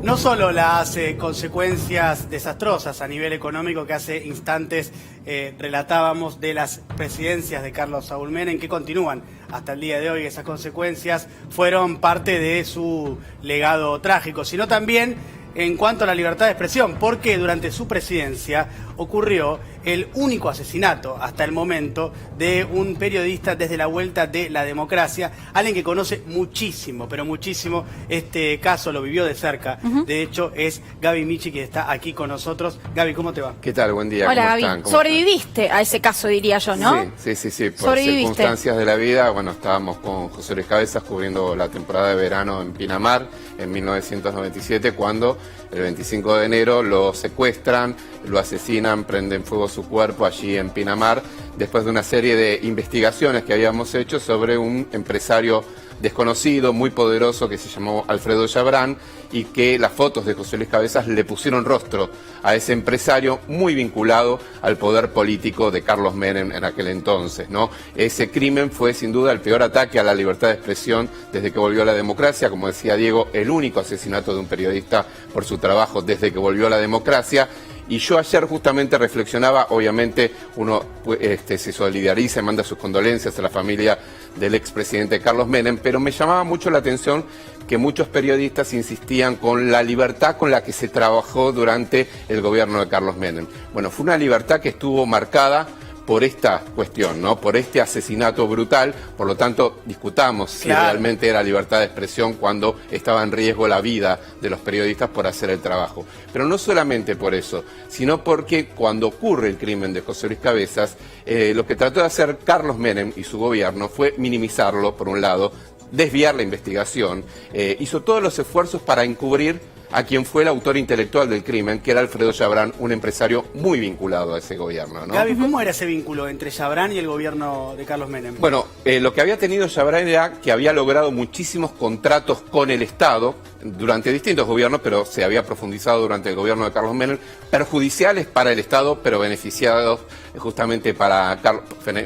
no solo las consecuencias desastrosas a nivel económico que hace instantes relatábamos de las presidencias de Carlos Saúl Menem, que continúan hasta el día de hoy, esas consecuencias fueron parte de su legado trágico, sino también en cuanto a la libertad de expresión, porque durante su presidencia ocurrió el único asesinato hasta el momento de un periodista desde la vuelta de la democracia, alguien que conoce muchísimo, pero muchísimo este caso, lo vivió de cerca. De hecho, es Gaby Michi, que está aquí con nosotros. Gaby, ¿cómo te va? ¿Qué tal? Buen día. Hola, ¿Cómo Gaby. están? Sobreviviste a ese caso, diría yo, ¿no? Sí. Por circunstancias de la vida, bueno, estábamos con José Luis Cabezas cubriendo la temporada de verano en Pinamar en 1997, cuando el 25 de enero lo secuestran, lo asesinan, prenden fuego su cuerpo allí en Pinamar, después de una serie de investigaciones que habíamos hecho sobre un empresario desconocido, muy poderoso, que se llamó Alfredo Chabrán, y que las fotos de José Luis Cabezas le pusieron rostro a ese empresario muy vinculado al poder político de Carlos Menem en aquel entonces, ¿no? Ese crimen fue sin duda el peor ataque a la libertad de expresión desde que volvió a la democracia, como decía Diego, el único asesinato de un periodista por su trabajo desde que volvió a la democracia. Y yo ayer justamente reflexionaba, obviamente uno se solidariza y manda sus condolencias a la familia del expresidente Carlos Menem, pero me llamaba mucho la atención que muchos periodistas insistían con la libertad con la que se trabajó durante el gobierno de Carlos Menem. Bueno, fue una libertad que estuvo marcada por esta cuestión, ¿no? Por este asesinato brutal, por lo tanto discutamos si realmente era libertad de expresión cuando estaba en riesgo la vida de los periodistas por hacer el trabajo. Pero no solamente por eso, sino porque cuando ocurre el crimen de José Luis Cabezas, lo que trató de hacer Carlos Menem y su gobierno fue minimizarlo, por un lado, desviar la investigación, hizo todos los esfuerzos para encubrir a quien fue el autor intelectual del crimen, que era Alfredo Chabrán, un empresario muy vinculado a ese gobierno, ¿no? Gaby, ¿cómo era ese vínculo entre Chabrán y el gobierno de Carlos Menem? Bueno, lo que había tenido Chabrán era que había logrado muchísimos contratos con el Estado durante distintos gobiernos, pero se había profundizado durante el gobierno de Carlos Menem, perjudiciales para el Estado, pero beneficiados justamente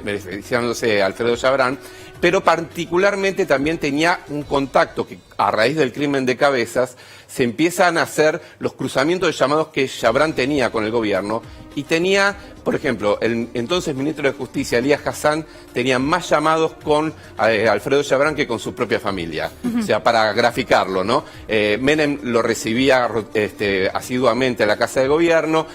beneficiándose Alfredo Chabrán, pero particularmente también tenía un contacto que a raíz del crimen de Cabezas se empiezan a hacer los cruzamientos de llamados que Chabrán tenía con el gobierno, y tenía, por ejemplo, el entonces ministro de Justicia, Elías Hassan, tenía más llamados con Alfredo Chabrán que con su propia familia. O sea, para graficarlo, ¿no? Menem lo recibía asiduamente a la Casa de Gobierno,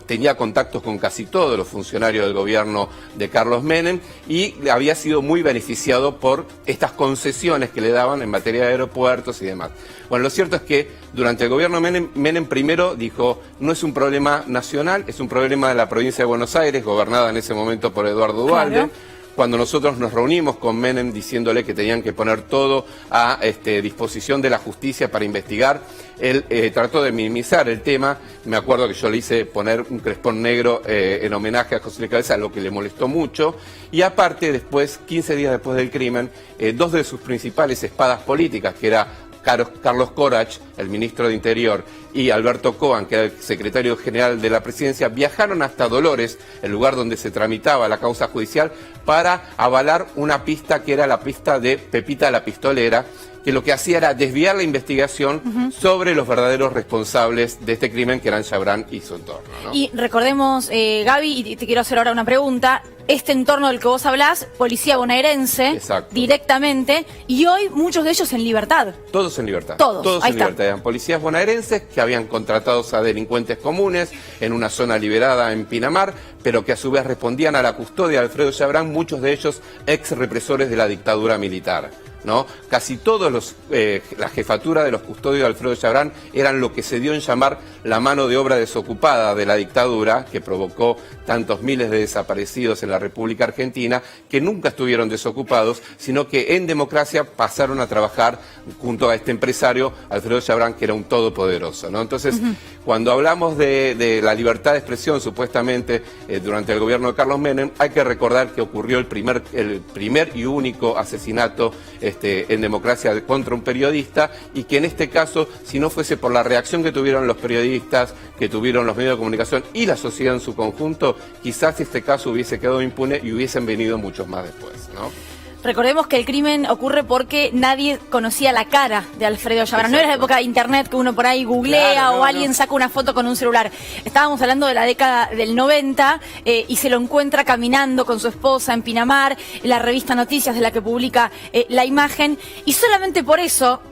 tenía contactos con casi todos los funcionarios del gobierno de Carlos Menem, y había sido muy beneficiado por estas concesiones que le daban en materia de aeropuertos y demás. Bueno, lo cierto es que durante el gobierno de Menem primero dijo, no es un problema nacional, es un problema de la provincia de Buenos Aires, gobernada en ese momento por Eduardo Duhalde. Claro. Cuando nosotros nos reunimos con Menem diciéndole que tenían que poner todo a disposición de la justicia para investigar, él trató de minimizar el tema. Me acuerdo que yo le hice poner un crespón negro en homenaje a José Luis Cabezas, lo que le molestó mucho. Y aparte, después, 15 días después del crimen, dos de sus principales espadas políticas, que era Carlos Corach, el ministro de Interior, y Alberto Coan, que era el secretario general de la presidencia, viajaron hasta Dolores, el lugar donde se tramitaba la causa judicial, para avalar una pista que era la pista de Pepita la Pistolera, que lo que hacía era desviar la investigación sobre los verdaderos responsables de este crimen, que eran Chabrán y su entorno, ¿no? Y recordemos, Gaby, y te quiero hacer ahora una pregunta, este entorno del que vos hablás, policía bonaerense, exacto, directamente, y hoy muchos de ellos en libertad. Todos en libertad. Todos en libertad. Eran policías bonaerenses que habían contratado a delincuentes comunes en una zona liberada en Pinamar, pero que a su vez respondían a la custodia de Alfredo Chabrán, muchos de ellos ex represores de la dictadura militar, ¿no? Casi todos la jefatura de los custodios de Alfredo Chabrán eran lo que se dio en llamar la mano de obra desocupada de la dictadura, que provocó tantos miles de desaparecidos en la República Argentina, que nunca estuvieron desocupados, sino que en democracia pasaron a trabajar junto a este empresario, Alfredo Chabrán, que era un todopoderoso, ¿no? Entonces, cuando hablamos de la libertad de expresión, supuestamente, durante el gobierno de Carlos Menem, hay que recordar que ocurrió el primer y único asesinato en democracia contra un periodista, y que en este caso, si no fuese por la reacción que tuvieron los periodistas, que tuvieron los medios de comunicación y la sociedad en su conjunto, quizás este caso hubiese quedado impune y hubiesen venido muchos más después, ¿no? Recordemos que el crimen ocurre porque nadie conocía la cara de Alfredo Jabran. No era la época de internet que uno por ahí googlea, claro, alguien saca una foto con un celular. Estábamos hablando de la década del 90 y se lo encuentra caminando con su esposa en Pinamar, la revista Noticias de la que publica la imagen, y solamente por eso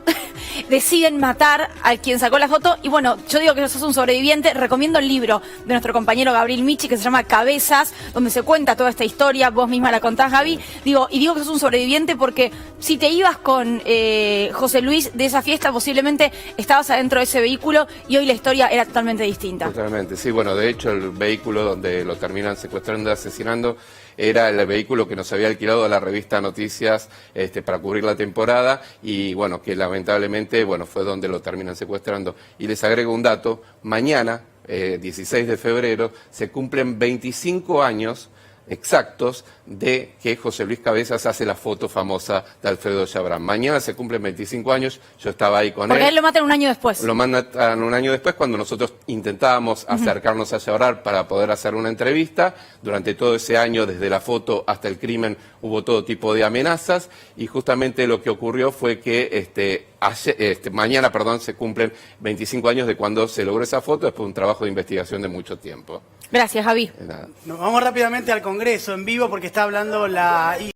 deciden matar a quien sacó la foto. Y bueno, yo digo que sos un sobreviviente. Recomiendo el libro de nuestro compañero Gabriel Michi que se llama Cabezas, donde se cuenta toda esta historia. Vos misma la contás, Gaby. Y digo que sos un sobreviviente porque si te ibas con José Luis de esa fiesta, posiblemente estabas adentro de ese vehículo y hoy la historia era totalmente distinta. Totalmente, sí. Bueno, de hecho el vehículo donde lo terminan secuestrando y asesinando era el vehículo que nos había alquilado la revista Noticias para cubrir la temporada, y bueno, que lamentablemente fue donde lo terminan secuestrando. Y les agrego un dato: mañana, 16 de febrero, se cumplen 25 años exactos de que José Luis Cabezas hace la foto famosa de Alfredo Jabran. Mañana se cumplen 25 años, yo estaba ahí con él. Porque él lo matan un año después. Lo matan un año después, cuando nosotros intentábamos acercarnos a Jabran para poder hacer una entrevista. Durante todo ese año, desde la foto hasta el crimen, hubo todo tipo de amenazas, y justamente lo que ocurrió fue que mañana se cumplen 25 años de cuando se logró esa foto, después de un trabajo de investigación de mucho tiempo. Gracias, Javi. Nos vamos rápidamente al Congreso en vivo porque está hablando la